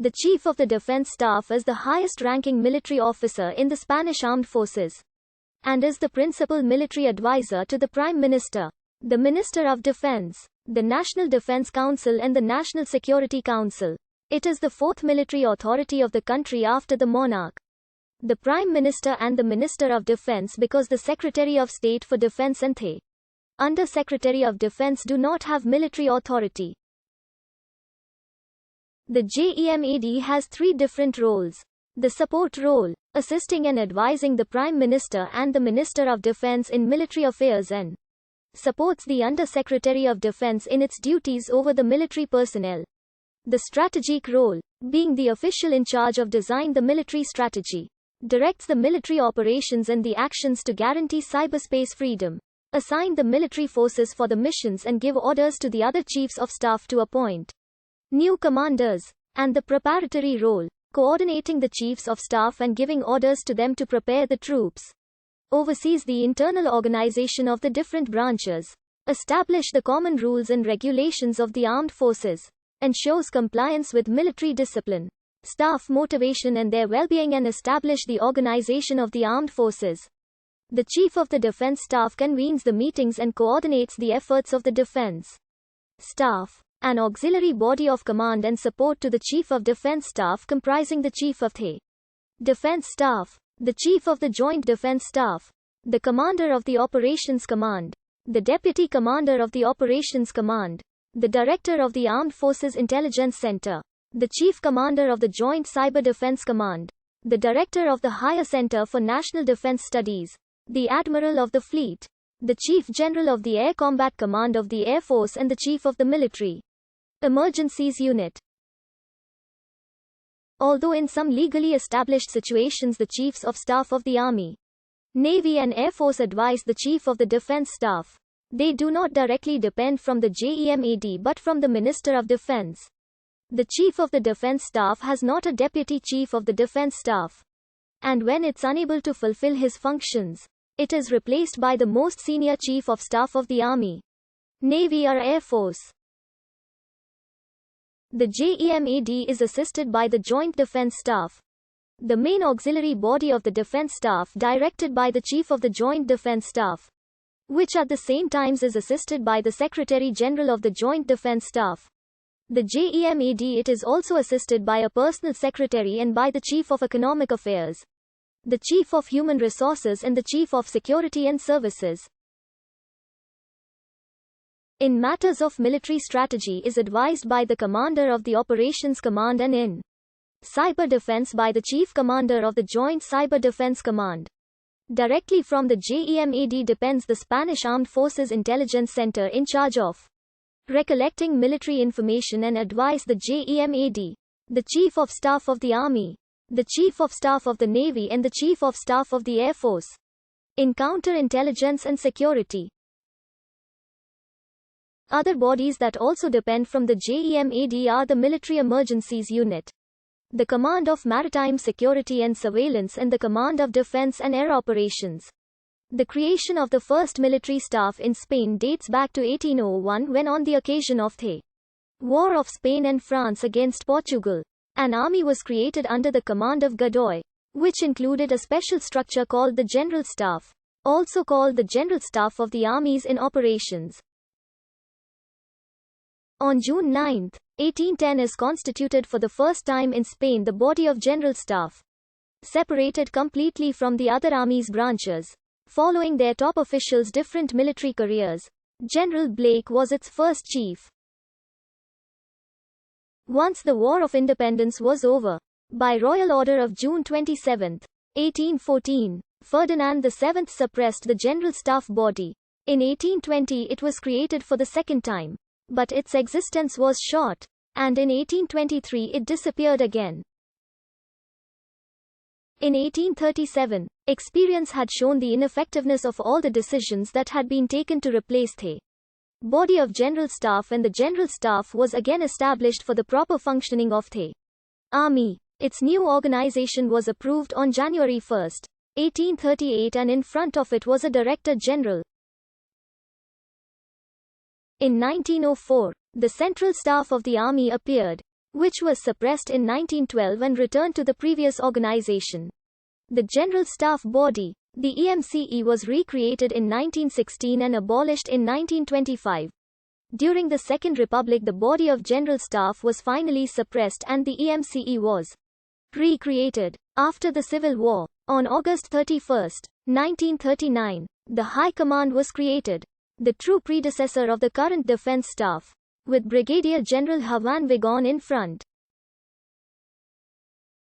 The Chief of the Defense Staff is the highest-ranking military officer in the Spanish Armed Forces and is the principal military advisor to the Prime Minister, the Minister of Defense, the National Defense Council and the National Security Council. It is the fourth military authority of the country after the monarch, the Prime Minister and the Minister of Defense, because the Secretary of State for Defense and the Under Secretary of Defense do not have military authority. The GEMAD has three different roles. The support role, assisting and advising the Prime Minister and the Minister of Defense in military affairs and supports the Under Secretary of Defense in its duties over the military personnel. The strategic role, being the official in charge of design the military strategy, directs the military operations and the actions to guarantee cyberspace freedom, assign the military forces for the missions and give orders to the other chiefs of staff to appoint new commanders, and the preparatory role, coordinating the chiefs of staff and giving orders to them to prepare the troops, oversees the internal organization of the different branches, establish the common rules and regulations of the armed forces, ensures compliance with military discipline, staff motivation and their well-being, and establish the organization of the armed forces. The Chief of the Defense Staff convenes the meetings and coordinates the efforts of the defense staff, an auxiliary body of command and support to the Chief of Defense Staff comprising the Chief of the Defense Staff, the Chief of the Joint Defense Staff, the Commander of the Operations Command, the Deputy Commander of the Operations Command, the Director of the Armed Forces Intelligence Center, the Chief Commander of the Joint Cyber Defense Command, the Director of the Higher Center for National Defense Studies, the Admiral of the Fleet, the Chief General of the Air Combat Command of the Air Force and the Chief of the Military Emergencies Unit. Although in some legally established situations the Chiefs of Staff of the Army, Navy and Air Force advise the Chief of the Defense Staff, they do not directly depend from the GEMAD but from the Minister of Defense. The Chief of the Defense Staff has not a Deputy Chief of the Defense Staff, and when it's unable to fulfill his functions, it is replaced by the most senior Chief of Staff of the Army, Navy or Air Force. The GEMAD is assisted by the Joint Defense Staff, the main auxiliary body of the Defense Staff directed by the Chief of the Joint Defense Staff, which at the same times is assisted by the Secretary General of the Joint Defense Staff. The GEMAD it is also assisted by a personal secretary and by the Chief of Economic Affairs, the Chief of Human Resources and the Chief of Security and Services. In matters of military strategy is advised by the Commander of the Operations Command and in cyber defense by the Chief Commander of the Joint Cyber Defense Command. Directly from the GEMAD depends the Spanish Armed Forces Intelligence Center in charge of recollecting military information and advise the GEMAD, the Chief of Staff of the Army, the Chief of Staff of the Navy and the Chief of Staff of the Air Force in counterintelligence and security. Other bodies that also depend from the GEMAD are the Military Emergencies Unit, the Command of Maritime Security and Surveillance and the Command of Defense and Air Operations. The creation of the first military staff in Spain dates back to 1801 when on the occasion of the War of Spain and France against Portugal, an army was created under the command of Godoy, which included a special structure called the General Staff, also called the General Staff of the Armies in Operations. On June 9, 1810 is constituted for the first time in Spain the body of General Staff, separated completely from the other army's branches, following their top officials' different military careers. General Blake was its first chief. Once the War of Independence was over, by royal order of June 27, 1814, Ferdinand VII suppressed the General Staff body. In 1820 it was created for the second time, but its existence was short, and in 1823 it disappeared again. In 1837, experience had shown the ineffectiveness of all the decisions that had been taken to replace the body of General Staff, and the General Staff was again established for the proper functioning of the Army. Its new organization was approved on January 1, 1838, and in front of it was a Director General. In 1904, the Central Staff of the Army appeared, which was suppressed in 1912 and returned to the previous organization. The General Staff Body, the EMCE, was recreated in 1916 and abolished in 1925. During the Second Republic, the body of General Staff was finally suppressed and the EMCE was recreated. After the Civil War, on August 31, 1939, the High Command was created, the true predecessor of the current Defense Staff, with Brigadier General Havan Vigon in front.